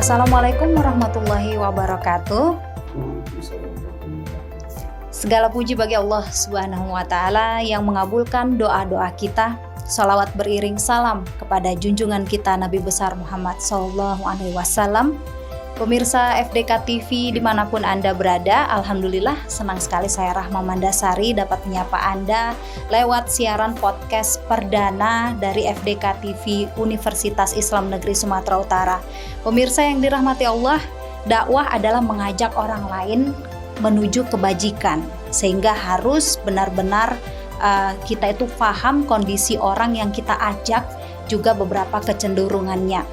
Assalamualaikum warahmatullahi wabarakatuh. Segala puji bagi Allah Subhanahu wa Ta'ala yang mengabulkan doa-doa kita. Salawat beriring salam kepada junjungan kita Nabi besar Muhammad SAW. Pemirsa FDK TV dimanapun Anda berada, alhamdulillah senang sekali saya Rahma Mandasari dapat menyapa Anda lewat siaran podcast perdana dari FDK TV Universitas Islam Negeri Sumatera Utara. Pemirsa yang dirahmati Allah, dakwah adalah mengajak orang lain menuju kebajikan, sehingga harus benar-benar kita itu paham kondisi orang yang kita ajak, juga beberapa kecenderungannya.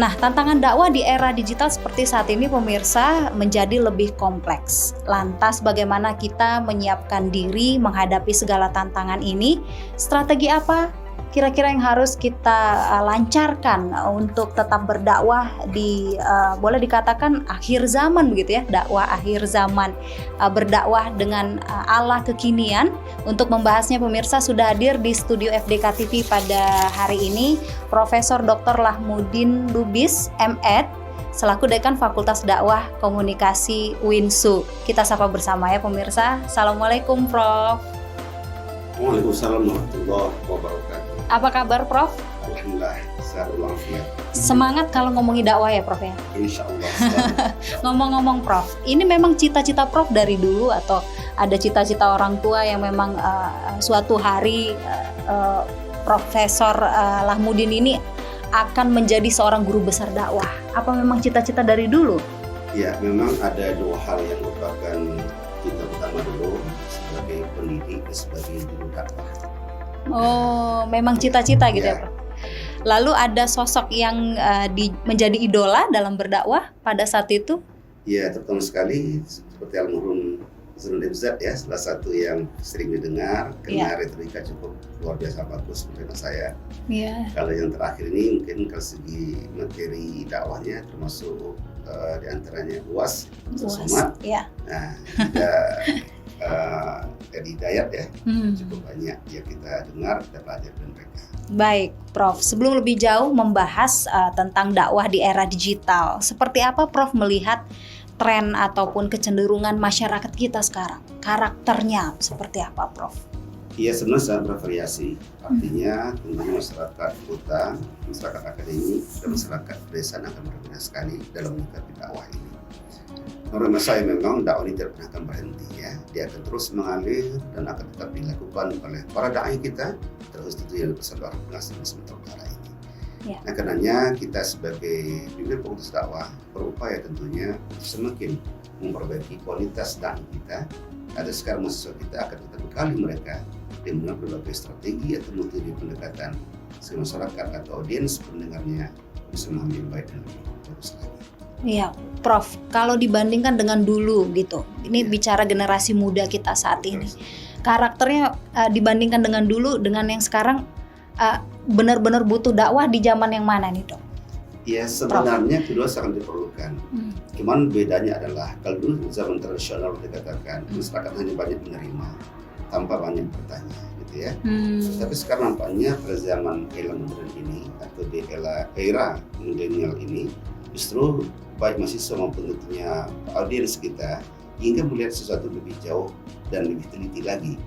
Nah, tantangan dakwah di era digital seperti saat ini pemirsa menjadi lebih kompleks. Lantas bagaimana kita menyiapkan diri menghadapi segala tantangan ini? Strategi apa kira-kira yang harus kita lancarkan untuk tetap berdakwah di boleh dikatakan akhir zaman begitu ya, dakwah akhir zaman, berdakwah dengan ala kekinian. Untuk membahasnya pemirsa sudah hadir di studio FDK TV pada hari ini Profesor Dr. Lahmudin Lubis M.Ed selaku Dekan Fakultas Dakwah Komunikasi UINSU. Kita sapa bersama ya pemirsa. Assalamualaikum Prof. Waalaikumsalam warahmatullahi wabarakatuh. Apa kabar Prof? Alhamdulillah, sehat walafiat. Semangat kalau ngomongin dakwah ya Prof ya? Insya Allah. Ngomong-ngomong Prof, ini memang cita-cita Prof dari dulu atau ada cita-cita orang tua yang memang suatu hari Profesor Lahmudin ini akan menjadi seorang guru besar dakwah? Apa memang cita-cita dari dulu? Ya, memang ada dua hal yang merupakan cita pertama dulu sebagai pendidik dan sebagai guru dakwah. Oh, memang cita-cita gitu ya Prof? Lalu ada sosok yang menjadi idola dalam berdakwah pada saat itu? Ya, terutama sekali seperti almarhum Zunun Ibzat ya, salah satu yang sering didengar, karena retorika cukup luar biasa bagus menurut saya. Kalau yang terakhir ini mungkin dari segi materi dakwahnya termasuk diantaranya UAS, Somat. Nah, juga Hidayat ya, cukup banyak yang kita dengar, kita belajar dari mereka. Baik, Prof. Sebelum lebih jauh membahas tentang dakwah di era digital, seperti apa Prof melihat tren ataupun kecenderungan masyarakat kita sekarang? Karakternya seperti apa, Prof? Iya, sebenarnya sangat bervariasi. Artinya tentunya masyarakat kota, masyarakat akademik, dan masyarakat pedesaan akan berbeda sekali dalam menyikapi dakwah ini. Menurut saya memang dakwah ini tidak pernah akan berhenti ya. Dia akan terus mengalir dan akan tetap dilakukan oleh para dai kita, terus tentunya bersama penghasil Sumatera Utara ini. Nah, karenanya kita sebagai pimpinan Fakultas Dakwah berupaya tentunya semakin memperbaiki kualitas dai kita. Ada sekarang mahasiswa kita akan kita bekali mereka dengan berbagai strategi atau metode pendekatan sehingga masyarakat atau audiens pendengarnya bisa mengambil baik dan lebih bagus lagi. Iya, Prof. Kalau dibandingkan dengan dulu gitu, ini bicara generasi muda kita saat ini, karakternya dibandingkan dengan dulu dengan yang sekarang, benar-benar butuh dakwah di zaman yang mana nih dok? Ya sebenarnya kedua sangat diperlukan. Cuman bedanya adalah kalau dulu zaman tradisional dikatakan masyarakat hanya banyak menerima tanpa banyak bertanya, gitu ya. Tapi sekarang nampaknya pada zaman era modern ini atau di era milenial ini justru baik mahasiswa maupun tentunya audiens kita hingga melihat sesuatu lebih jauh dan lebih teliti lagi.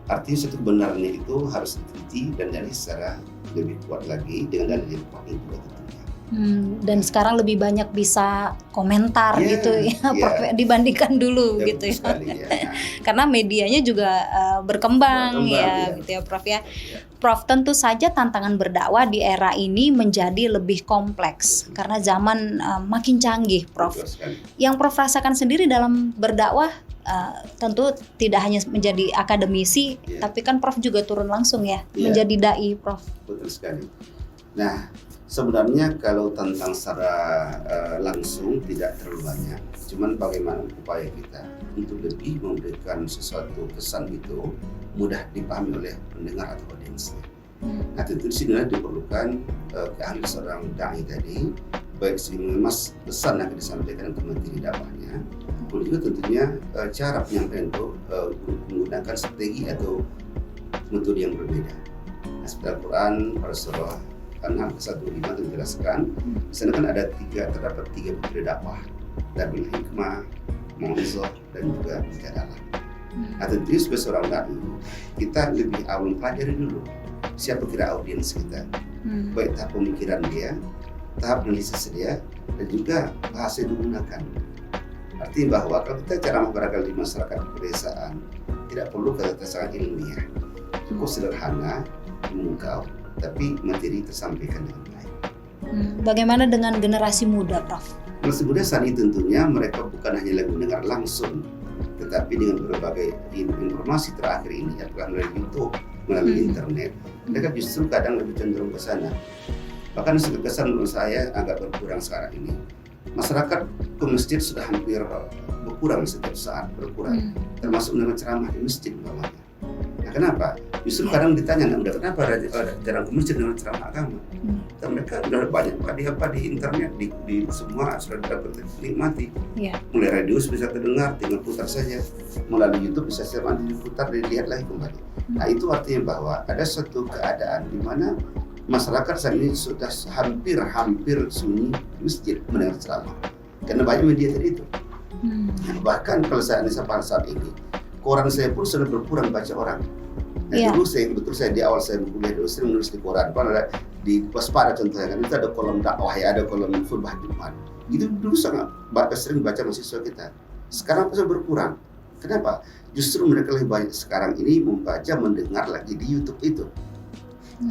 Artinya sesuatu kebenarannya itu harus diteliti dan dari secara lebih kuat lagi dengan dalil yang kuat itu tentunya. Dan sekarang lebih banyak bisa komentar gitu ya, Prof, dibandingkan dulu gitu ya. Sekali, Karena medianya juga berkembang ya, gitu ya Prof ya. Prof, tentu saja tantangan berdakwah di era ini menjadi lebih kompleks karena zaman makin canggih, Prof. Yang Prof rasakan sendiri dalam berdakwah tentu tidak hanya menjadi akademisi, tapi kan Prof juga turun langsung ya, menjadi dai, Prof. Betul sekali. Nah, sebenarnya kalau tentang secara langsung tidak terlalu banyak, cuman bagaimana upaya kita untuk lebih memberikan sesuatu kesan itu mudah dipahami oleh pendengar atau audiensnya. Nah, tentu di sini diperlukan keahlian seorang dai tadi, baik segi mengemas pesan yang disampaikan untuk materi dakwahnya, maupun juga tentunya cara penyampaian itu menggunakan strategi atau metode yang berbeda. Nah, seperti Al-Quran pada surah An-Nahl 1:5 menjelaskan di sana kan terdapat tiga metode dakwah, bil hikmah, mau'izah, dan juga mujadalah. Nah, tentunya sebagai seorang dai kita lebih awal pelajari dulu siapa kira audiens kita, baik tahap pemikiran dia, tahap analisis dia, dan juga bahasa yang digunakan. Artinya bahwa kalau kita ceramah barangkali di masyarakat pedesaan tidak perlu kata-kata sangat ilmiah, cukup sederhana, memukau, tapi materi tersampaikan dengan baik. Bagaimana dengan generasi muda, Prof? Generasi muda saat ini tentunya mereka bukan hanya lagi mendengar langsung, tetapi dengan berbagai informasi terakhir ini, apakah melalui YouTube, melalui internet, mereka justru kadang lebih cenderung ke sana. Bahkan kesan menurut saya agak berkurang sekarang ini. Masyarakat ke masjid sudah hampir berkurang setiap saat, termasuk dengan ceramah di masjid umpamanya. Nah, kenapa? Justru kadang ditanya, udah kenapa jarang ke masjid dengan ceramah agama? Dan mereka udah banyak di internet, di semua sudah dapat dinikmati. Mulai radio bisa terdengar, tinggal putar saja. Melalui YouTube bisa nanti diputar, dilihat lagi kembali. Nah, itu artinya bahwa ada suatu keadaan di mana masyarakat saat ini sudah hampir sunyi masjid mendengar ceramah, karena banyak media tadi itu. Bahkan kalau saya saat ini, koran saya pun sudah berkurang baca orang. Nah, dulu saya di awal saya kuliah dulu sering menulis di koran, ada di Waspada contohnya kan itu ada kolom dakwah, ada kolom khutbah Jumat. Itu dulu sangat sering baca mahasiswa kita. Sekarang sudah berkurang. Kenapa? Justru mereka lebih banyak sekarang ini membaca, mendengar lagi di YouTube itu.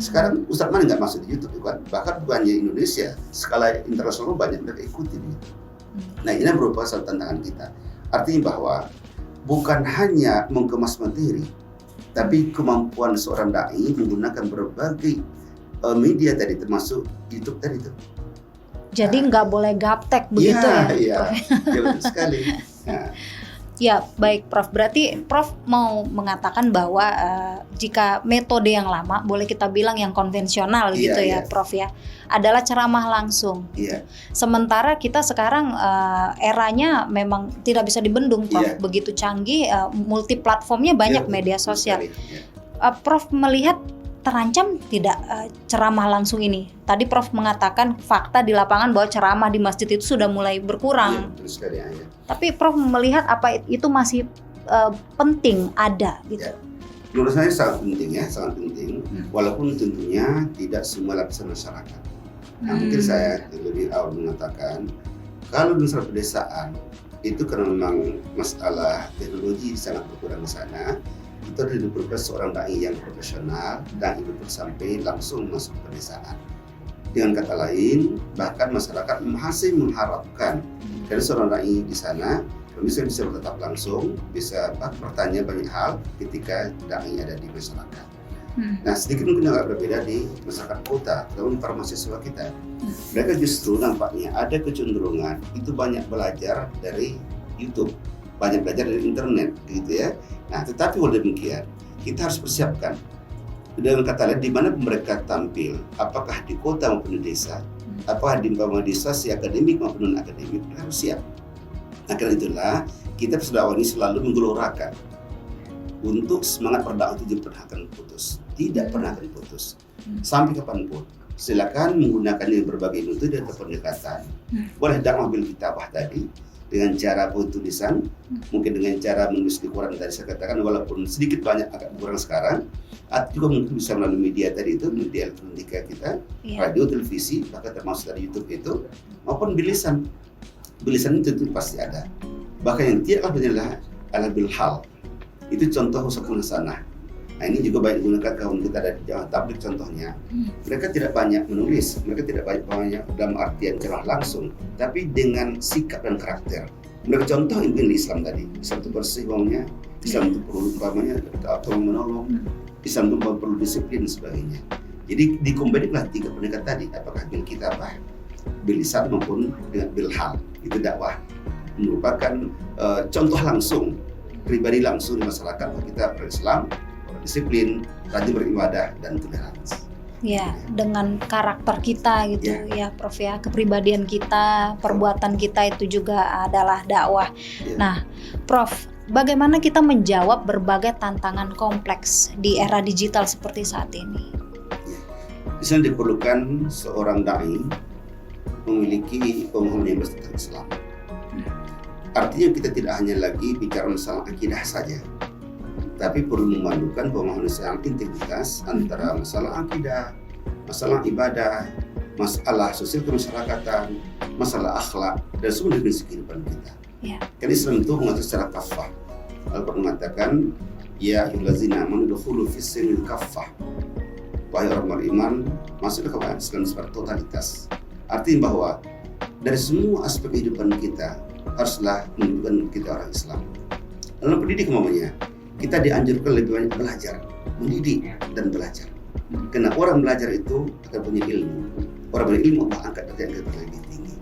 Sekarang Ustadz mana nggak masuk di YouTube kan? Bahkan bukan hanya Indonesia, skala internasional banyak mereka ikuti gitu. Nah, ini merupakan satu tantangan kita. Artinya bahwa bukan hanya mengemas materi, tapi kemampuan seorang dai menggunakan berbagai media tadi, termasuk YouTube tadi itu. Jadi nggak boleh gaptek begitu ya? Iya, betul sekali. Ya, baik Prof. Berarti Prof mau mengatakan bahwa jika metode yang lama, boleh kita bilang yang konvensional gitu ya Prof ya, adalah ceramah langsung. Sementara kita sekarang eranya memang tidak bisa dibendung Prof. Begitu canggih, multi platformnya banyak media sosial. Prof melihat terancam tidak ceramah langsung ini? Tadi Prof mengatakan fakta di lapangan bahwa ceramah di masjid itu sudah mulai berkurang. Betul sekali, Tapi Prof melihat apa itu masih penting ada gitu? Menurut saya sangat penting walaupun tentunya tidak semua lapisan masyarakat. Nah, mungkin saya lebih awal mengatakan kalau di masyarakat pedesaan itu karena memang masalah teknologi sangat berkurang di sana. Itu diperlukan seorang dai yang profesional dan itu sampai langsung masuk ke pedesaan. Dengan kata lain, bahkan masyarakat masih mengharapkan dari seorang dai di sana bisa bertatap langsung, bisa bertanya banyak hal ketika dai ada di masyarakat. Nah, sedikit mungkin agak berbeda di masyarakat kota, terutama para mahasiswa kita. Mereka justru nampaknya ada kecenderungan itu banyak belajar dari YouTube, banyak belajar dari internet, gitu ya. Nah, tetapi walaupun demikian, kita harus persiapkan dengan kata lain di mana mereka tampil, apakah di kota maupun di desa, apakah di situasi akademik maupun non akademik, mereka harus siap. Nah, karena itulah kita sejauh ini selalu menggelorakan untuk semangat berdakwah itu tidak pernah akan putus, sampai kapanpun. Silakan menggunakan berbagai metode atau pendekatan. Boleh dakwah bil kitabah tadi, dengan cara tulisan, mungkin dengan cara menulis di koran tadi saya katakan, walaupun sedikit banyak agak kurang sekarang, atau juga mungkin bisa melalui media tadi itu, media elektronika kita, radio, televisi, bahkan termasuk dari YouTube itu, maupun bilisan itu tentu pasti ada. Bahkan yang tidaklah benar adalah bilhal, itu contoh usaha sana. Nah, ini juga baik digunakan kawan kita dari Jawa Tablik contohnya. Mereka tidak banyak menulis, mereka tidak banyak dalam artian cerah langsung, tapi dengan sikap dan karakter. Mereka contoh inti Islam tadi, Islam itu bersih baunya, Islam itu perlu umpamanya atau menolong, Islam itu perlu disiplin sebagainya. Jadi dikombinasilah tiga pendekatan tadi, apakah bil kitabah, bil lisan maupun dengan bil hal. Itu dakwah merupakan contoh langsung, pribadi langsung di masyarakat bahwa kita berislam, disiplin, rajin beribadah, dan toleransi. Ya, dengan karakter kita gitu ya Prof ya, kepribadian kita, perbuatan kita itu juga adalah dakwah. Nah, Prof, bagaimana kita menjawab berbagai tantangan kompleks di era digital seperti saat ini? Di sana diperlukan seorang dai memiliki pemahaman yang benar tentang Islam. Artinya kita tidak hanya lagi bicara masalah akidah saja, tapi perlu memandukan pemahaman Islam integritas antara masalah akidah, masalah ibadah, masalah sosial kemasyarakatan, masalah akhlak, dan semua dimensi kehidupan kita. Karena Islam itu mengatur secara kafah. Al-Quran mengatakan, ya ayyuhallazina amanu dukhulu fis-silmi kafah. Wahai orang beriman, masuklah ke Islam secara totalitas. Artinya bahwa dari semua aspek kehidupan kita haruslah menunjukkan kita orang Islam. Dalam pendidikan namanya, kita dianjurkan lebih banyak belajar, mendidik dan belajar. Karena orang belajar itu akan punya ilmu. Orang berilmu Allah angkat derajat kita lebih tinggi.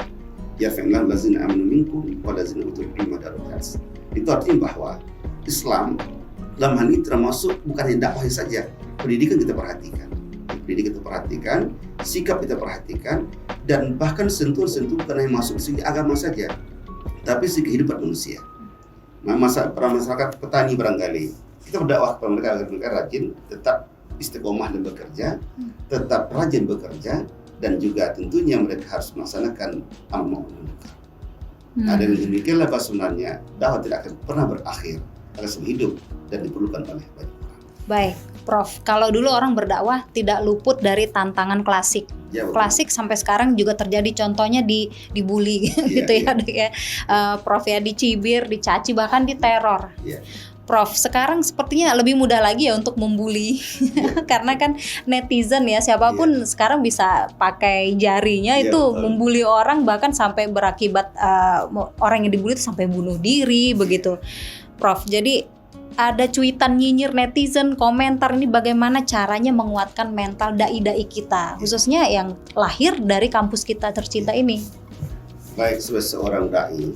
Ya fa'lam lazina amanu minkum wa lazina utul ilma darajat. Itu artinya bahwa Islam dalam hal ini termasuk bukan hanya dakwah saja, pendidikan kita perhatikan. Pendidikan kita perhatikan, sikap kita perhatikan, dan bahkan sentuhan-sentuhan bukan hanya masuk segi agama saja, tapi segi kehidupan manusia. Masyarakat petani barangkali kita berdakwah kepada mereka agar mereka rajin, tetap istiqomah dan bekerja, tetap rajin bekerja, dan juga tentunya mereka harus melaksanakan amal ma'ruf nahi munkar. Dan demikianlah bahwa sebenarnya dakwah tidak akan pernah berakhir, akan hidup dan diperlukan oleh banyak orang. Baik, Prof. Kalau dulu orang berdakwah tidak luput dari tantangan klasik. Ya, klasik sampai sekarang juga terjadi, contohnya dibully gitu ya, Prof ya, dicibir, dicaci, bahkan diteror. Prof, sekarang sepertinya lebih mudah lagi ya untuk membuli karena kan netizen ya, siapapun sekarang bisa pakai jarinya itu membuli orang, bahkan sampai berakibat orang yang dibully itu sampai bunuh diri begitu, Prof. Jadi ada cuitan nyinyir netizen, komentar, ini bagaimana caranya menguatkan mental dai-dai kita, khususnya yang lahir dari kampus kita tercinta ini? Baik, sebagai seorang dai,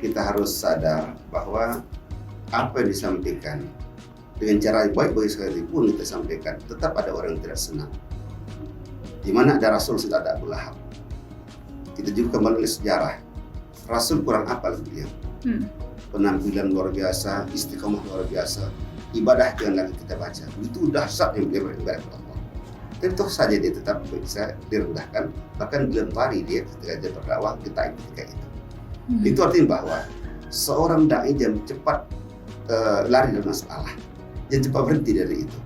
kita harus sadar bahwa apa yang disampaikan dengan cara baik-baik sekalipun kita sampaikan, tetap ada orang yang tidak senang. Di mana ada Rasul sudah ada Abu Lahab. Kita juga kembali ke sejarah. Rasul kurang apa lagi dia? Penampilan luar biasa, istiqomah luar biasa, ibadah jangan lagi kita baca. Itu dahsyat yang beliau beribadah kepada Allah. Tentu saja dia tetap bisa direndahkan, bahkan dilempari dia ketika dia berdakwah kita ketika itu. Itu artinya bahwa seorang dai jangan cepat lari dari masalah, jangan cepat berhenti dari itu.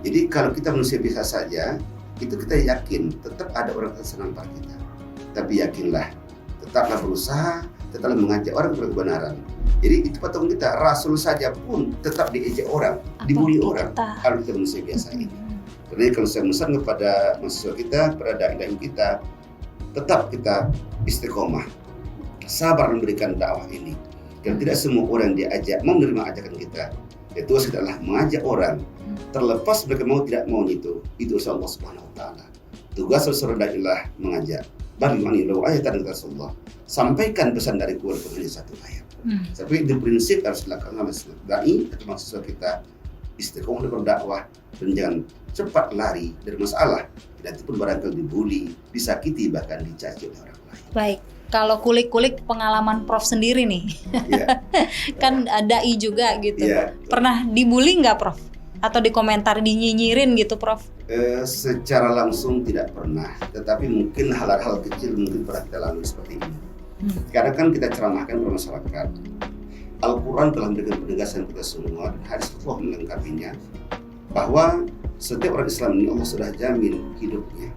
Jadi kalau kita manusia biasa saja, itu kita yakin tetap ada orang yang senang pada kita. Tapi yakinlah, tetaplah berusaha, tetaplah mengajak orang kepada kebenaran. Jadi itu patung kita, Rasul saja pun tetap diejek orang, dibully orang, kalau kita manusia biasa ini. Karena kalau saya memesan kepada mahasiswa kita, kepada dai-dai kita, tetap kita istiqomah, sabar memberikan dakwah ini. Dan tidak semua orang diajak mau menerima ajakan kita. Itu adalah mengajak orang, terlepas mereka mau tidak mau itu usaha Allah Subhanahu Wa Taala. Tugas seorang dai adalah mengajak. Bagaimana kalau ayat dari Rasulullah, sampaikan pesan dari Quran hanya satu ayat. Tapi di prinsip harus dilakukan oleh dai atau mahasiswa kita, istiqomah berdakwah dan jangan cepat lari dari masalah. Dan itu pun barangkali dibully, disakiti, bahkan dicaci oleh orang lain. Baik, kalau kulik-kulik pengalaman Prof sendiri nih, kan dai juga gitu. Pernah dibully nggak, Prof? Atau dikomentar, dinyinyirin gitu, Prof? Secara langsung tidak pernah, tetapi mungkin hal-hal kecil mungkin pernah kita lalui seperti ini. Karena kan kita ceramahkan kepada masyarakat. Al-Quran telah memberikan penegasan kita semua, dan hadis Allah melengkapinya, bahwa setiap orang Islam ini Allah sudah jamin hidupnya.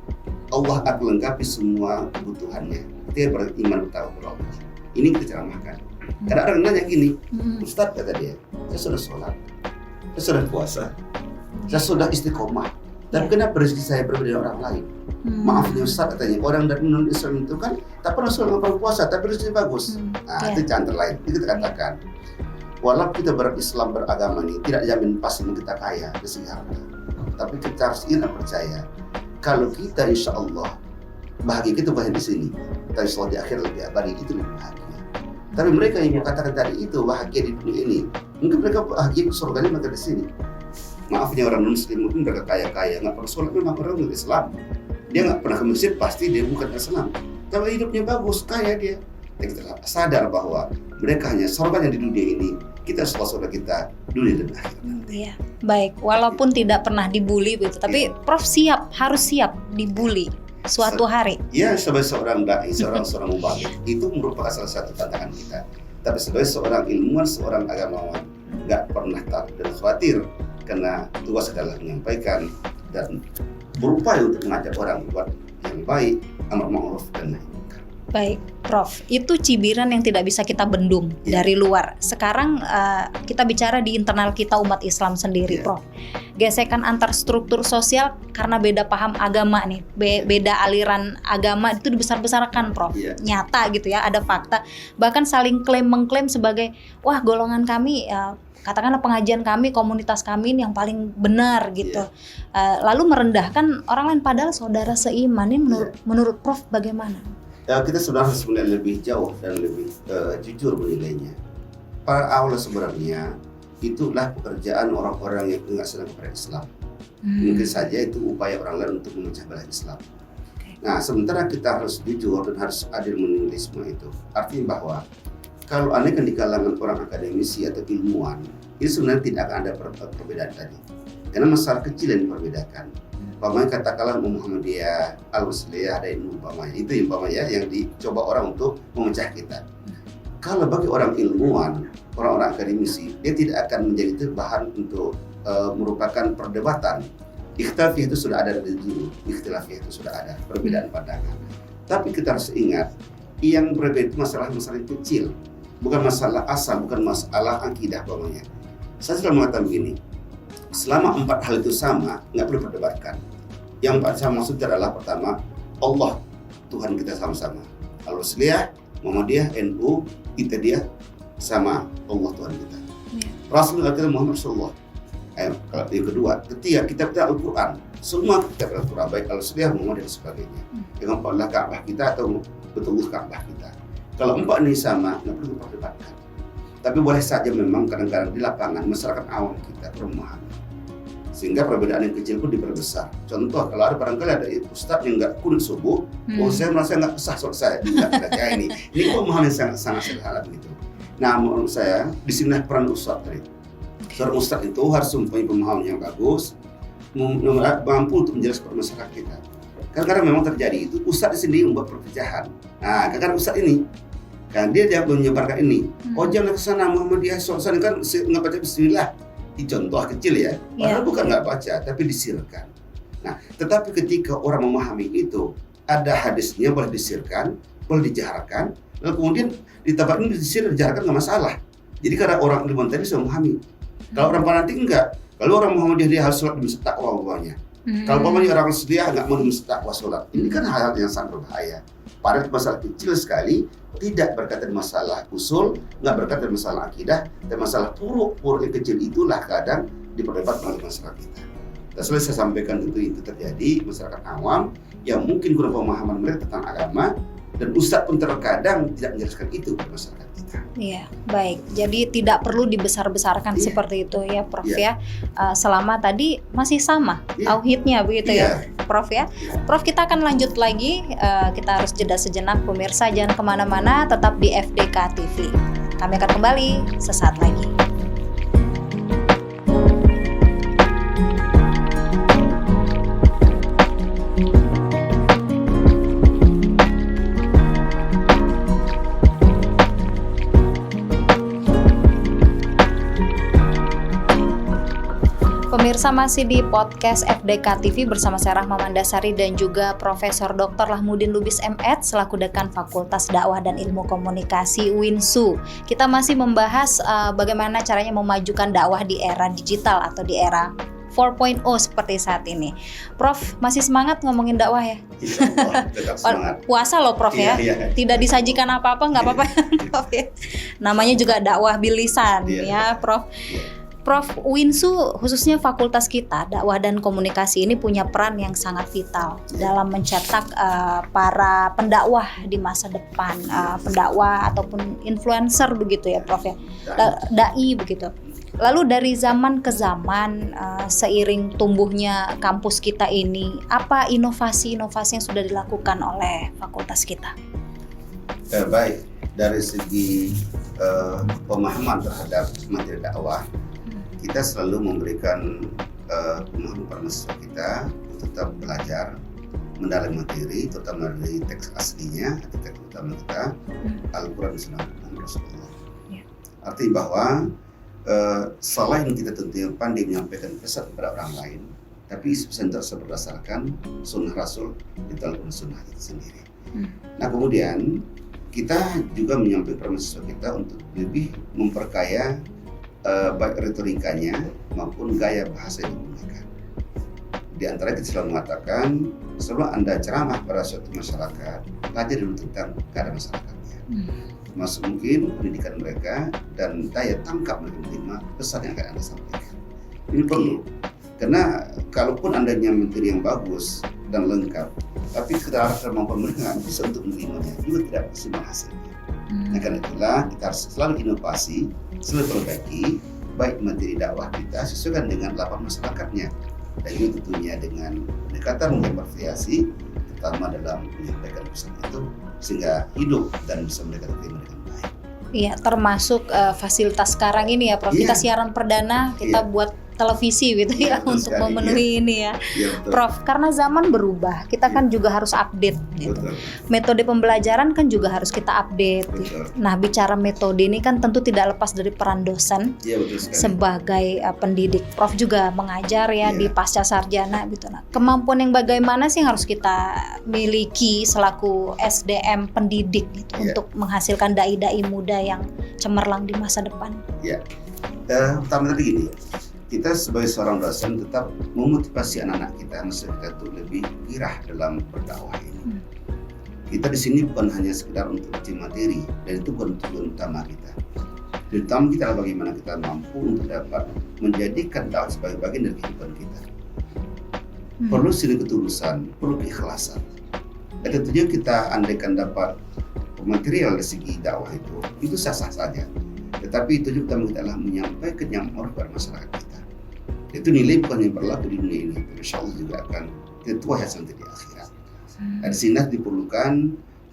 Allah akan lengkapi semua kebutuhannya. Dia beriman bertawakal kepada Allah. Ini kita ceramahkan. Karena orang nanya gini, Ustaz, kata dia, saya sudah sholat, saya sudah puasa, saya sudah istiqomah, dan kenapa rezeki saya berbeda dari orang lain? Maafnya Ustaz, katanya, orang dari non-Islam itu kan tak pernah sholat, tak pernah puasa, tapi rezeki bagus. Itu jangan terlain. Itu kita katakan, walaupun kita berislam beragama ini tidak jamin pasti kita kaya dari segi harta, tapi kita harus ingat percaya kalau kita insya Allah bahagia kita bukan di sini, tapi insya Allah di akhir lebih abadi, itu lebih bahagia. Tapi mereka yang mengatakan tadi itu bahagia di dunia ini, mungkin mereka bahagia surganya mereka di sini. Maafnya orang non-Muslim mungkin mereka kaya-kaya, nggak pernah sholat, memang orang Islam. Dia nggak pernah ke masjid, pasti dia bukan Islam. Tapi hidupnya bagus, kaya dia. Dan kita sadar bahwa mereka hanya sorban yang di dunia ini, kita saudara kita dunia dan akhirat. Iya, baik. Walaupun tidak pernah dibully begitu, tapi Prof harus siap dibully suatu hari. Ya, sebagai seorang dai, seorang mubalik, itu merupakan salah satu tantangan kita. Tapi sebagai seorang ilmuwan, seorang agamawan, nggak pernah takut dan khawatir, karena tugas adalah menyampaikan dan berupaya untuk mengajak orang buat yang baik, amar ma'ruf dan nahi munkar. Baik, Prof. Itu cibiran yang tidak bisa kita bendung dari luar. Sekarang kita bicara di internal kita umat Islam sendiri, Prof. Gesekan antar struktur sosial karena beda paham agama nih, beda aliran agama itu dibesar-besarkan, Prof. Nyata gitu ya, ada fakta. Bahkan saling mengklaim sebagai, wah golongan kami, katakanlah pengajian kami, komunitas kami ini yang paling benar gitu. Lalu merendahkan orang lain padahal saudara seiman. Ini menurut Prof bagaimana? Ya, kita sebenarnya harus melihat lebih jauh dan lebih jujur menilainya. Pada awal sebenarnya itulah pekerjaan orang-orang yang enggak senang kepada Islam. Mungkin saja itu upaya orang lain untuk memecah belah Islam. Nah, sementara kita harus jujur dan harus adil menilai semua itu. Artinya bahwa kalau andaikan di kalangan orang akademisi atau ilmuwan, itu sebenarnya tidak akan ada perbedaan tadi. Karena masalah kecil yang diperbedakan. Umpamanya katakanlah Muhammadiyah, Al-Wasliyah, ada ilmu umpamanya. Itu umpamanya yang dicoba orang untuk memecah kita. Kalau bagi orang ilmuwan, orang-orang akademisi, dia tidak akan menjadi itu bahan untuk merupakan perdebatan. Ikhtilafiyah itu sudah ada dari dulu. Ikhtilafiyah itu sudah ada, perbedaan pandangan. Tapi kita harus ingat, yang berbeda itu masalah-masalah yang kecil. Bukan masalah asal, bukan masalah akidah umpamanya. Saya sudah mengatakan begini, selama 4 hal itu sama, nggak perlu perdebatkan. Yang saya maksud adalah pertama, Allah Tuhan kita sama-sama. Al-Wasliyah, Muhammadiyah, NU, kita dia sama Allah Tuhan kita. Rasulullah kita Muhammad Rasulullah. Kalau yang kedua, ketiga kitab Al-Quran. Semua kitab Al-Quran, baik Al-Wasliyah, Muhammadiyah dan sebagainya. Yang keempat adalah Ka'bah kita atau betul Ka'bah kita. Kalau 4 ini sama, nggak perlu diperdebatkan. Tapi boleh saja memang kadang-kadang di lapangan masyarakat awam kita memahami. Sehingga perbedaan yang kecil pun diperbesar. Contoh, kalau ada barangkali ada ustaz yang nggak kunut subuh, saya merasa nggak sah sholat saya. Kayak ini pemahaman yang sangat sederhana begitu. Nah, menurut saya di sini peran ustaz tadi. Seorang ustaz itu harus mempunyai pemahaman yang bagus, mampu untuk menjelaskan kepada masyarakat kita. Kadang-kadang memang terjadi itu ustaz sendiri membuat perpecahan. Nah, kadang-kadang ustaz ini kan dia menyebarkan ini. Oh, jangan ke sana Muhammadiyah sholat kan nggak baca bismillah. Ini contoh kecil ya, padahal bukan nggak baca, tapi disirkan. Nah, tetapi ketika orang memahami itu, ada hadisnya boleh disirkan, boleh dijaharkan, lalu kemudian di tempat ini disir dijaharkan nggak masalah. Jadi karena orang ilmuwan tadi sudah memahami. Kalau orang fanatik enggak, kalau orang Muhammadiyah dia harus sholat demi takwa umpamanya. Kalau umpamanya orang Wasliyah nggak mau demi takwa sholat, ini kan hal yang sangat berbahaya. Padahal masalah kecil sekali, tidak berkaitan masalah usul, nggak berkaitan masalah akidah, dan masalah puruk yang kecil itulah kadang diperdebatkan oleh masyarakat kita. Dan selalu saya sampaikan itu terjadi masyarakat awam yang mungkin kurang pemahaman mereka tentang agama, dan ustadz pun terkadang tidak menjelaskan itu kepada masyarakat kita. Iya, baik. Jadi tidak perlu dibesar-besarkan seperti itu ya, Prof ya. Selama tadi masih sama tauhidnya begitu ya, Prof ya. Prof, kita akan lanjut lagi. Kita harus jeda sejenak, pemirsa jangan kemana-mana, tetap di FDK TV. Kami akan kembali sesaat lagi. Pemirsa masih di podcast FDK TV bersama saya Rahma Mandasari dan juga Profesor Dr. Lahmudin Lubis M.Ed selaku Dekan Fakultas Dakwah dan Ilmu Komunikasi UINSU. Kita masih membahas bagaimana caranya memajukan dakwah di era digital atau di era 4.0 seperti saat ini. Prof, masih semangat ngomongin dakwah ya? Insyaallah, tetap semangat. Puasa loh Prof ya? Tidak disajikan apa-apa, nggak apa-apa Prof ya? Namanya juga dakwah bilisan ya Prof. Prof, UINSU khususnya fakultas kita, dakwah dan komunikasi ini punya peran yang sangat vital dalam mencetak para pendakwah di masa depan, pendakwah ataupun influencer begitu ya Prof ya, dai begitu. Lalu dari zaman ke zaman, seiring tumbuhnya kampus kita ini, apa inovasi-inovasi yang sudah dilakukan oleh fakultas kita? Baik, dari segi pemahaman terhadap materi dakwah, kita selalu memberikan pemahaman pada mahasiswa kita untuk tetap belajar mendalami materi, terutama dari teks aslinya, teks utama kita, Al-Quran dan Sunnah Rasulullah. Artinya bahwa selain kita tentunya pandai menyampaikan pesan kepada orang lain, tapi pesan tersebut berdasarkan Sunnah Rasul di dalam Sunnah itu sendiri. Nah kemudian kita juga menyampaikan mahasiswa kita untuk lebih memperkaya baik retorikanya maupun gaya bahasa yang digunakan. Di antara kita selalu mengatakan, sebelum Anda ceramah pada suatu masyarakat, pelajari dulu tentang keadaan masyarakatnya. Termasuk mungkin pendidikan mereka dan daya tangkap mereka menerima pesan yang akan Anda sampaikan. Ini perlu, karena kalaupun Anda punya materi yang bagus dan lengkap, tapi kemampuan mereka nggak bisa untuk menerimanya, juga tidak maksimal hasilnya. Nah karena itulah kita harus selalu inovasi, selalu perbaiki, baik materi dakwah kita sesuaikan dengan lapangan masyarakatnya. Dan ini tentunya dengan pendekatan yang bervariasi, terutama dalam menyampaikan pesan itu, sehingga hidup dan bisa mereka terima dengan baik. Iya, termasuk fasilitas sekarang ini ya, Prof. Iya. Kita siaran perdana, kita buat televisi gitu ya, untuk sekali, memenuhi ini ya. Prof, karena zaman berubah, kita kan juga harus update gitu. Metode pembelajaran kan juga harus kita update. Nah, bicara metode ini kan tentu tidak lepas dari peran dosen sebagai pendidik. Prof juga mengajar ya di pasca sarjana gitu. Nah, kemampuan yang bagaimana sih yang harus kita miliki selaku SDM pendidik gitu untuk menghasilkan dai-dai muda yang cemerlang di masa depan? Ya, pertama tadi gini, kita sebagai seorang dosen tetap memotivasi anak-anak kita, mahasiswa kita untuk lebih girah dalam berdakwah ini. Kita di sini bukan hanya sekedar untuk uji materi, dan itu bukan tujuan utama kita. Tujuan utama kita adalah bagaimana kita mampu untuk dapat menjadikan dakwah sebagai bagian dari kehidupan kita. Perlu sini ketulusan, perlu keikhlasan. Dan tentunya kita andaikan dapat material dari segi dakwah itu sah-sah saja. Tetapi itu juga kita adalah menyampaikan yang harus kepada masyarakat kita. Itu nilai bukan yang berlaku di dunia ini, insya Allah juga akan kita tuai hasil nanti di akhirat. Dan di sini diperlukan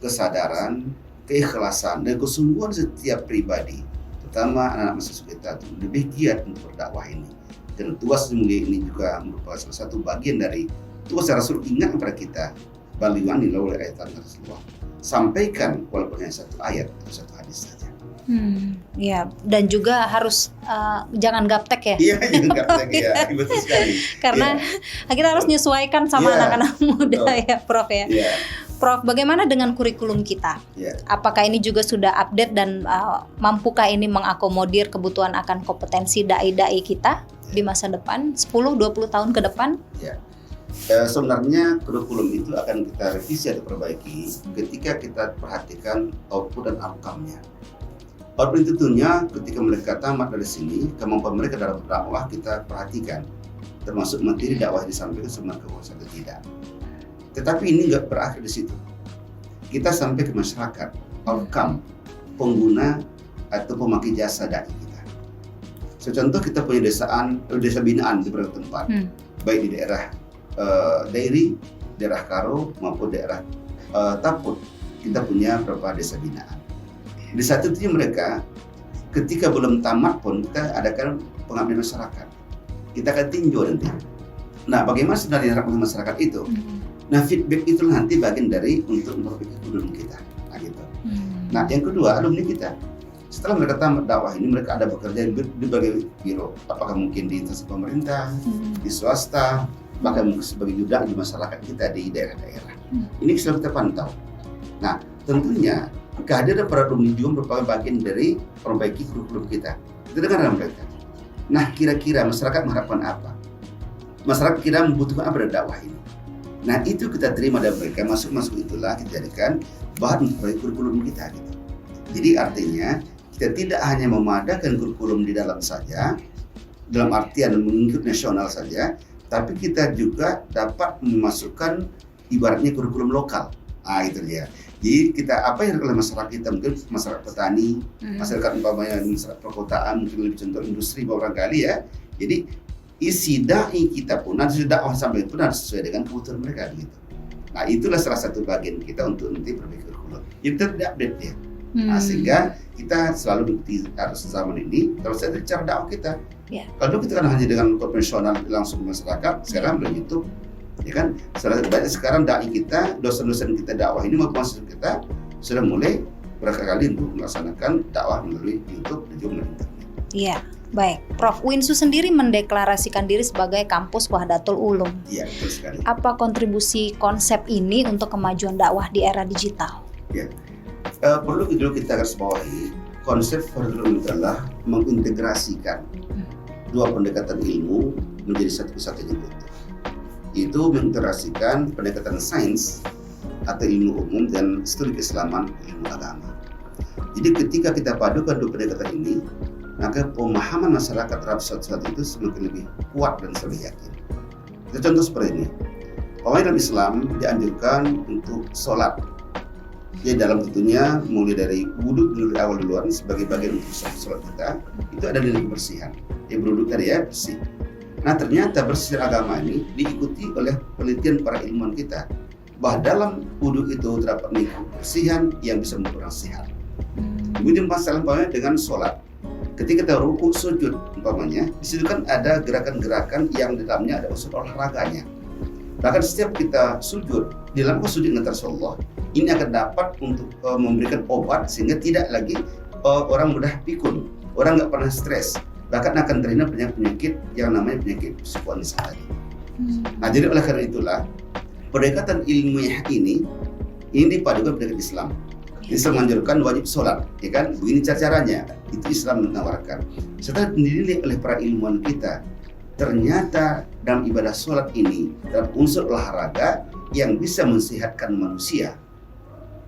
kesadaran, keikhlasan, dan kesungguhan setiap pribadi, terutama anak-anak mahasiswa kita lebih giat untuk berdakwah ini. Dan tugas ini juga merupakan salah satu bagian dari tugas Rasul ingat kepada kita, balighani laul ayat Rasulullah. Sampaikan walaupun hanya satu ayat atau satu hadis saja. Ya, dan juga harus jangan gaptek ya. Iya, jangan gaptek ya, betul sekali. Karena kita harus menyesuaikan sama anak-anak muda ya, Prof ya. Prof, bagaimana dengan kurikulum kita? Apakah ini juga sudah update dan mampukah ini mengakomodir kebutuhan akan kompetensi dai-dai kita di masa depan, 10-20 tahun ke depan? Sebenarnya kurikulum itu akan kita revisi atau perbaiki ketika kita perhatikan output dan outcome-nya. Output tentunya ketika mereka tamat dari sini, kemampuan mereka dalam dakwah kita perhatikan, termasuk materi dakwah yang disampaikan sama kekuasaan atau tidak. Tetapi ini nggak berakhir di situ. Kita sampai ke masyarakat, outcome pengguna atau pemakai jasa dai kita. Contoh kita punya desa binaan di beberapa tempat, baik di daerah Dairi, daerah Karo maupun daerah Taput. Kita punya beberapa desa binaan. Di saat itu mereka ketika belum tamat pun kita adakan pengabdian masyarakat. Kita akan tinjau nanti. Nah, bagaimana sebenarnya harapan masyarakat itu? Nah, feedback itu nanti bagian dari untuk memperbaiki kurikulum kita. Nah, gitu. Nah, yang kedua, alumni kita. Setelah mereka tamat dakwah ini, mereka ada bekerja di berbagai biro. Apakah mungkin di instansi pemerintah, di swasta, bahkan mungkin sebagai yudak di masyarakat kita di daerah-daerah. Ini selalu kita pantau. Nah, tentunya kehadiran para alumni juga merupakan bagian dari perbaiki kurikulum kita. Kita dengar mereka. Nah, kira-kira masyarakat mengharapkan apa? Masyarakat kira membutuhkan apa dari dakwah ini? Nah, itu kita terima dari mereka. Masuk itulah kita jadikan bahan untuk kurikulum kita. Gitu. Jadi artinya kita tidak hanya memadakan kurikulum di dalam saja, dalam artian mengikut nasional saja, tapi kita juga dapat memasukkan ibaratnya kurikulum lokal. Itu dia. Jadi kita apa yang oleh masyarakat kita, mungkin masyarakat petani, masyarakat umpamanya masyarakat perkotaan, mungkin lebih contoh industri barangkali ya. Jadi isi dai kita pun nanti dakwah sampai pun harus sesuai dengan kebutuhan mereka gitu. Nah itulah salah satu bagian kita untuk nanti perbaiki kurikulum. Kita tidak update ya. Nah, sehingga kita selalu di harus zaman ini kalau saya cara dakwah kita. Kalau dulu kita kan hanya dengan konvensional langsung ke masyarakat, sekarang melalui YouTube, ya kan? Sekarang dai kita, dosen-dosen kita dakwah ini maupun mahasiswa kita sudah mulai berkali-kali untuk melaksanakan dakwah melalui YouTube dan juga melalui internet. Iya, baik. Prof, Winsu sendiri mendeklarasikan diri sebagai kampus Wahdatul Ulum. Iya, betul sekali. Apa kontribusi konsep ini untuk kemajuan dakwah di era digital? Ya, perlu dulu kita garis bawahi konsep Wahdatul Ulum adalah mengintegrasikan dua pendekatan ilmu menjadi satu kesatuan yang utuh. Itu mengintegrasikan pendekatan sains atau ilmu umum dan studi keislaman, ilmu agama. Jadi ketika kita padukan dua pendekatan ini, maka pemahaman masyarakat terhadap sesuatu itu semakin lebih kuat dan semakin yakin. Kita contoh seperti ini. Dalam Islam dianjurkan untuk sholat. Jadi dalam tentunya mulai dari wudhu dari awal duluan sebagai bagian untuk sholat kita, itu ada nilai kebersihan. Yang berwudhu tadi ya bersih. Nah ternyata bersih agama ini diikuti oleh penelitian para ilmuwan kita bahwa dalam wudhu itu terdapat nilai kebersihan yang bisa membuat orang sehat. Kemudian masalah dengan sholat. Ketika kita rukuk sujud umpamanya, di situ kan ada gerakan-gerakan yang di dalamnya ada unsur olahraganya. Bahkan setiap kita sujud, di dalam sujud dengan Allah, ini akan dapat untuk memberikan obat sehingga tidak lagi orang mudah pikun, orang nggak pernah stres, bahkan akan terhindar penyakit yang namanya penyakit psikoanalisa tadi. Nah jadi oleh karena itulah pendekatan ilmiah ini dipadukan pendekatan Islam. Islam menganjurkan wajib sholat, ya kan? Begini caranya, itu Islam menawarkan. Setelah dinilai oleh para ilmuwan kita, ternyata dalam ibadah sholat ini dalam unsur olahraga yang bisa mensehatkan manusia.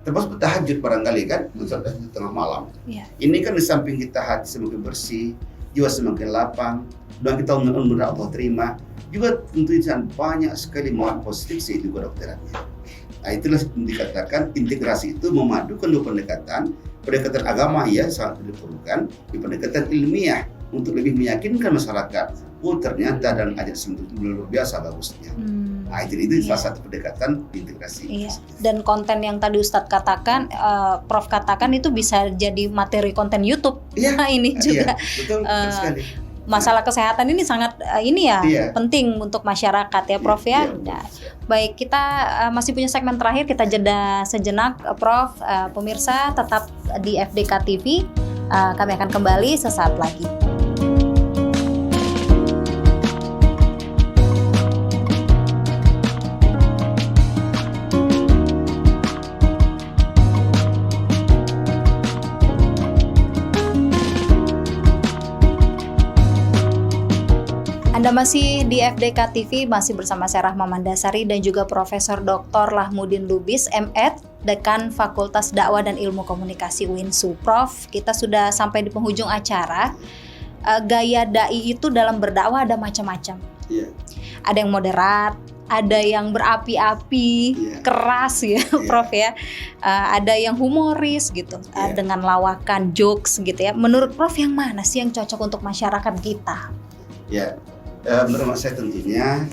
Termasuk tahajud barangkali kan, tahajud tengah malam. Ini kan di samping kita hati semakin bersih, jiwa semakin lapang, dan kita mudah Allah terima. Juga tentunya banyak sekali manfaat positif seitu kedokterannya. Nah itulah dikatakan integrasi itu memadukan dua pendekatan agama ya sangat diperlukan, di pendekatan ilmiah untuk lebih meyakinkan masyarakat. Oh ternyata dan ajak sentuh itu luar biasa bagusnya. Nah itu salah satu pendekatan integrasi. Iya. Dan konten yang tadi Ustadz katakan, Prof katakan itu bisa jadi materi konten YouTube. Iya. Nah, ini juga. Iya, betul sekali. Masalah kesehatan ini sangat penting untuk masyarakat ya Prof ya. Nah, baik, kita masih punya segmen terakhir, kita jeda sejenak Prof. Pemirsa tetap di FDK TV, kami akan kembali sesaat lagi. Anda masih di FDK TV, masih bersama saya Rahma Mandasari dan juga Profesor Dr. Lahmudin Lubis, M.Ed, Dekan Fakultas Dakwah dan Ilmu Komunikasi Winsu. Prof, kita sudah sampai di penghujung acara. Gaya dai itu dalam berdakwah ada macam-macam. Ada yang moderat, ada yang berapi-api, keras ya, Prof ya. Ada yang humoris gitu, dengan lawakan jokes gitu ya. Menurut Prof yang mana sih yang cocok untuk masyarakat kita? Ya. Menurut saya tentunya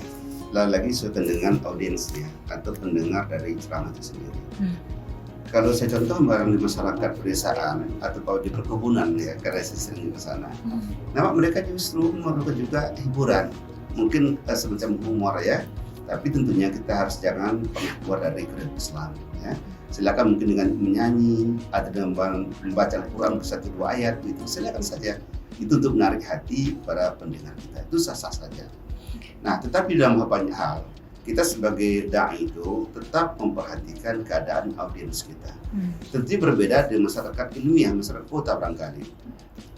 lagi sesuai dengan audiensnya atau pendengar dari ceramah itu sendiri. Kalau saya contoh barang di masyarakat pedesaan atau di perkebunan ya, karena saya sering ke sana, nama mereka justru memerlukan juga hiburan, mungkin semacam humor ya, tapi tentunya kita harus jangan pernah keluar dari kode Islam ya. Silakan mungkin dengan menyanyi atau dengan membaca Al-Quran satu dua ayat itu silakan saja. Itu untuk menarik hati para pendengar kita, itu sah-sah saja. Nah, tetapi dalam banyak hal, kita sebagai da'i itu tetap memperhatikan keadaan audiens kita. Tentu berbeda dengan masyarakat ilmiah, masyarakat kota barangkali.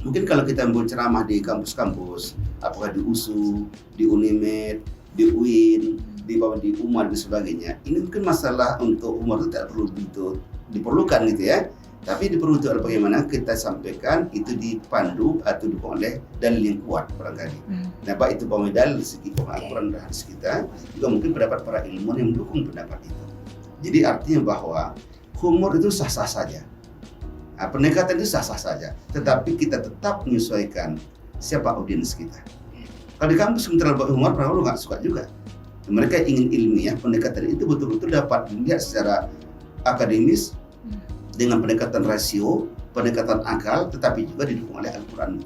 Mungkin kalau kita membuat ceramah di kampus-kampus, apakah di USU, di UNIMED, di UIN, di UMAR dan sebagainya, ini mungkin masalah untuk umur itu tidak perlu diperlukan gitu ya. Tapi diperlukan bagaimana kita sampaikan itu dipandu atau didukung oleh dalil yang kuat barangkali. Nah, baik itu dalil segi Al-Quran dan hadis kita, juga mungkin pendapat para ilmuwan yang mendukung pendapat itu. Jadi artinya bahwa humor itu sah-sah saja. Nah, pendekatan itu sah-sah saja. Tetapi kita tetap menyesuaikan siapa audiens kita. Kalau di kampus kita terlalu humor, orang nggak suka juga. Mereka ingin ilmiah, pendekatan itu betul-betul dapat dilihat secara akademis, dengan pendekatan rasio, pendekatan akal, tetapi juga didukung oleh Al-Quran.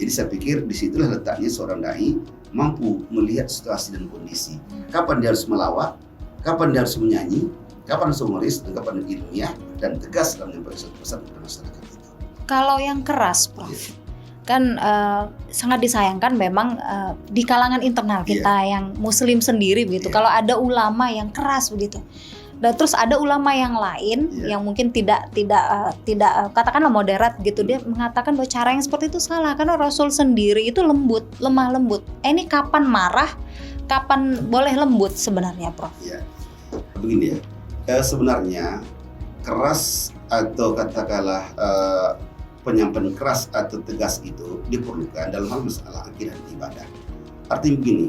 Jadi saya pikir disitulah letaknya seorang dai mampu melihat situasi dan kondisi. Kapan dia harus melawak, kapan dia harus menyanyi, kapan harus humoris, dan kapan ilmiah, dan tegas dalam menyampaikan pesan kepada masyarakat itu. Kalau yang keras, Prof, kan sangat disayangkan memang di kalangan internal kita yang Muslim sendiri begitu. Kalau ada ulama yang keras begitu. Dan terus ada ulama yang lain yang mungkin tidak katakanlah moderat gitu, dia mengatakan bahwa cara yang seperti itu salah karena Rasul sendiri itu lembut, lemah lembut. Ini kapan marah, kapan boleh lembut sebenarnya, Prof? Ya, begini ya. Sebenarnya keras atau katakanlah penyampaian keras atau tegas itu diperlukan dalam hal masalah akidah dan ibadah. Artinya begini.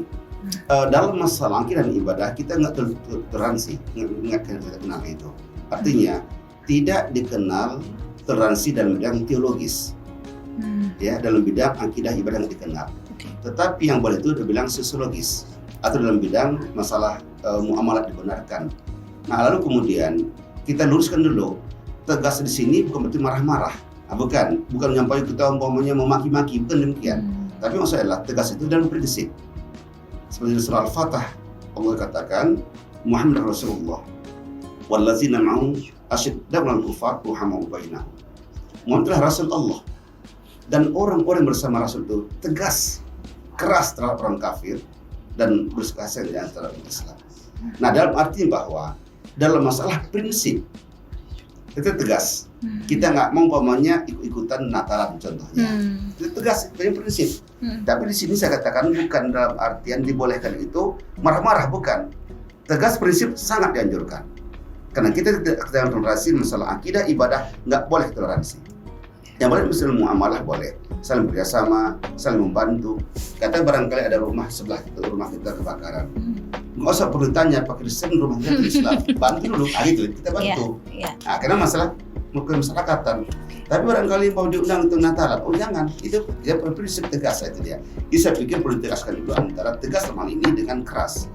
Dalam masalah akidah dan ibadah kita nggak toleransi, nggak kenal itu. Artinya tidak dikenal toleransi dalam bidang teologis, ya dalam bidang akidah ibadah nggak dikenal. Tetapi yang boleh itu dibilang sosiologis atau dalam bidang masalah muamalat dibenarkan. Nah lalu kemudian kita luruskan dulu, tegas di sini bukan berarti marah-marah, bukan menyampaikan kita umpamanya memaki-maki, bukan demikian. Tapi maksudnya tegas itu dalam prinsip. Seperti surah Al-Fatah, Allah katakan Muhammad Rasulullah wallazina ma'ahu asyidda'u 'alal kuffar ruhamaa'u bainahum. Muhammad adalah Rasul Allah dan orang-orang bersama Rasul itu tegas, keras terhadap orang kafir dan bersekasih di antara umat Islam. Nah dalam arti bahwa dalam masalah prinsip itu tegas. Kita nggak mau umpamanya ikut-ikutan Natalan contohnya. Itu tegas, itu prinsip. Tapi di sini saya katakan bukan dalam artian dibolehkan itu marah-marah, bukan. Tegas prinsip sangat dianjurkan. Karena kita tidak toleransi masalah akidah ibadah, nggak boleh toleransi. Yang boleh misalnya muamalah boleh, saling bekerjasama, saling membantu. Kata barangkali ada rumah sebelah rumah kita kebakaran. Nggak usah perlu tanya Pak Kristen rumah kita Islam, bantu dulu, gitu kita bantu. Nah, karena masalah kemasyarakatan. Tapi barangkali mau diundang untuk Natalan, oh jangan, itu dia prinsip tegas itu dia. Jadi saya pikir perlu ditegaskan dulu antara tegas sama ini dengan keras.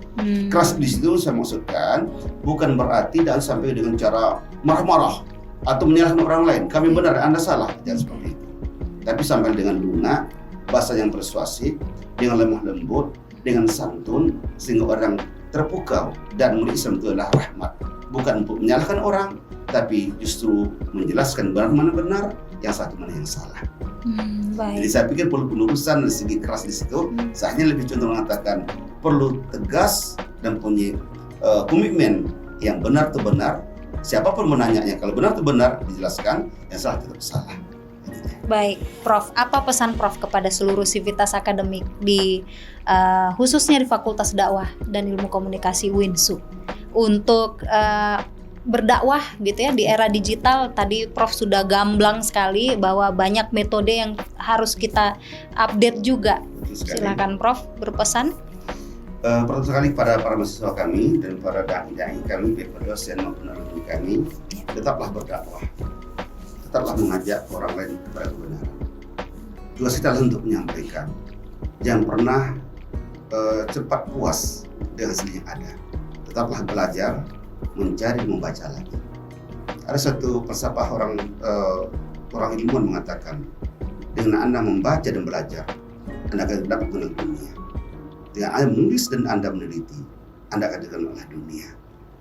Keras di situ saya maksudkan bukan berarti dan sampai dengan cara marah-marah atau menyalahkan orang lain. Kami benar, Anda salah, jangan seperti itu. Tapi sampai dengan lunak, bahasa yang persuasif, dengan lemah lembut, dengan santun, sehingga orang terpukau dan murid Islam itu adalah rahmat, bukan untuk menyalahkan orang, tapi justru menjelaskan mana benar, yang satu mana yang salah. Baik. Jadi saya pikir perlu pelurusan dari segi keras di situ. Saya lebih condong mengatakan perlu tegas dan punya komitmen yang benar itu benar. Siapapun menanyanya, kalau benar itu benar dijelaskan, yang salah tetap salah. Baik, Prof. Apa pesan Prof kepada seluruh sivitas akademik di khususnya di Fakultas Dakwah dan Ilmu Komunikasi UINSU untuk berdakwah gitu ya di era digital? Tadi Prof sudah gamblang sekali bahwa banyak metode yang harus kita update juga. Silakan Prof berpesan. Pertama sekali kepada para mahasiswa kami dan para dai-dai kami, baik dosen maupun alumni kami, tetaplah berdakwah, tetaplah mengajak orang lain kepada kebenaran. Tugas kita adalah untuk menyampaikan, jangan pernah cepat puas dengan hasil yang ada. Tetaplah belajar, mencari, membaca lagi. Ada satu falsafah orang ilmuwan mengatakan, dengan Anda membaca dan belajar, Anda akan dapat mengenal dunia. Dengan Anda menulis dan Anda meneliti, Anda akan dikenal oleh dunia.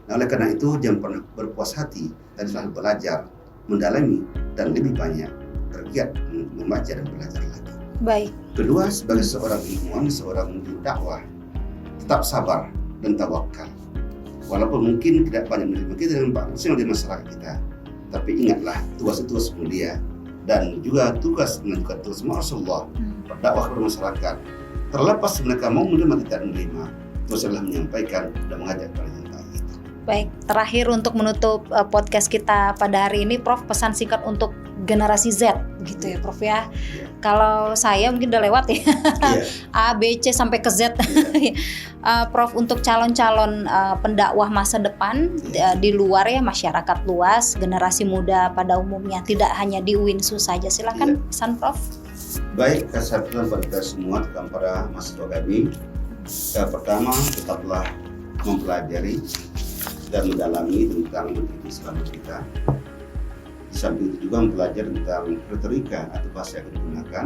Nah, oleh karena itu jangan pernah berpuas hati, dan selalu belajar, mendalami, dan lebih banyak bergiat membaca dan belajar lagi. Baik. Kedua, sebagai seorang ilmuwan, seorang dakwah, tetap sabar dan tawakal. Walaupun mungkin tidak banyak menerima kita dengan maksimal di masyarakat kita, tapi ingatlah tugas itu tugas mulia dan juga tugas menunjukkan tugas Rasulullah berdakwah kepada masyarakat. Terlepas mereka mau menerima tidak menerima, terus adalah menyampaikan dan mengajak pada yang baik. Baik, terakhir untuk menutup podcast kita pada hari ini, Prof, pesan singkat untuk generasi Z gitu ya Prof ya. Kalau saya mungkin udah lewat ya. A, B, C sampai ke Z. Prof, untuk calon-calon pendakwah masa depan di luar ya, masyarakat luas, generasi muda pada umumnya, tidak hanya di UINSU saja. Silakan pesan Prof. Baik, saya pesan pada kita semua, terutama para mahasiswa kami. Pertama, tetaplah mempelajari dan mendalami tentang mendidik Islam kita. Di samping itu juga mempelajari tentang retorika atau bahasa yang digunakan,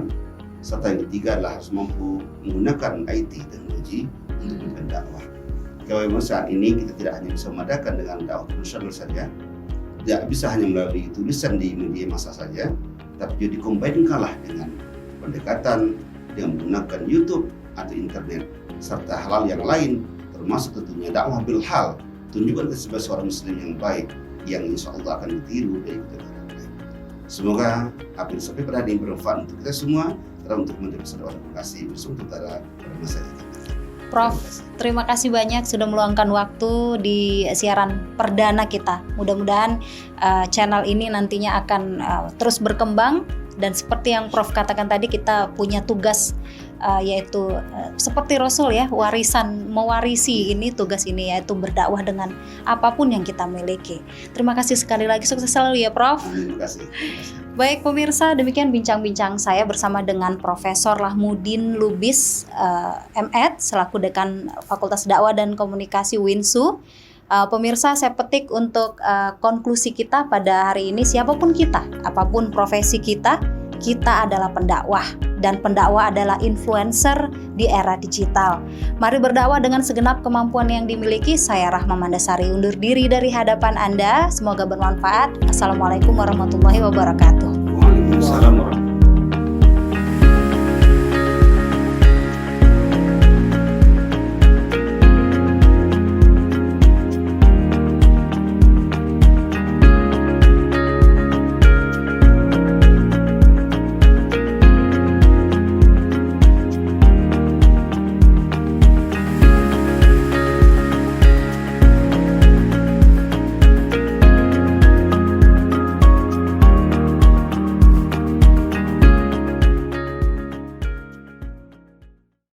serta yang ketiga adalah harus mampu menggunakan IT teknologi untuk melakukan dakwah. Kalau memang saat ini kita tidak hanya bisa memadakan dengan dakwah konvensional saja, tidak bisa hanya melalui tulisan di media massa saja, tapi juga dikombinkanlah dengan pendekatan dengan menggunakan YouTube atau internet serta hal-hal yang lain, termasuk tentunya dakwah bil hal, tunjukkan kita sebagai seorang muslim yang baik yang insya Allah akan ditiru dari kita. Semoga apa yang disampaikan pada hari ini bermanfaat untuk kita semua, dalam untuk menjadi saudara kasih bersama kita pada masa ini. Prof, terima kasih banyak sudah meluangkan waktu di siaran perdana kita. Mudah-mudahan channel ini nantinya akan terus berkembang, dan seperti yang Prof katakan tadi, kita punya tugas yaitu seperti Rasul ya, mewarisi ini, tugas ini yaitu berdakwah dengan apapun yang kita miliki. Terima kasih sekali lagi, sukses selalu ya Prof. Terima kasih. Baik pemirsa, demikian bincang-bincang saya bersama dengan Profesor Lahmudin Lubis M.Ed selaku Dekan Fakultas Dakwah dan Komunikasi UINSU. Pemirsa, saya petik untuk konklusi kita pada hari ini, siapapun kita, apapun profesi kita adalah pendakwah, dan pendakwah adalah influencer di era digital. Mari berdakwah dengan segenap kemampuan yang dimiliki. Saya Rahma Mandasari undur diri dari hadapan Anda. Semoga bermanfaat. Assalamualaikum warahmatullahi wabarakatuh. Waalaikumsalam warahmatullahi wabarakatuh.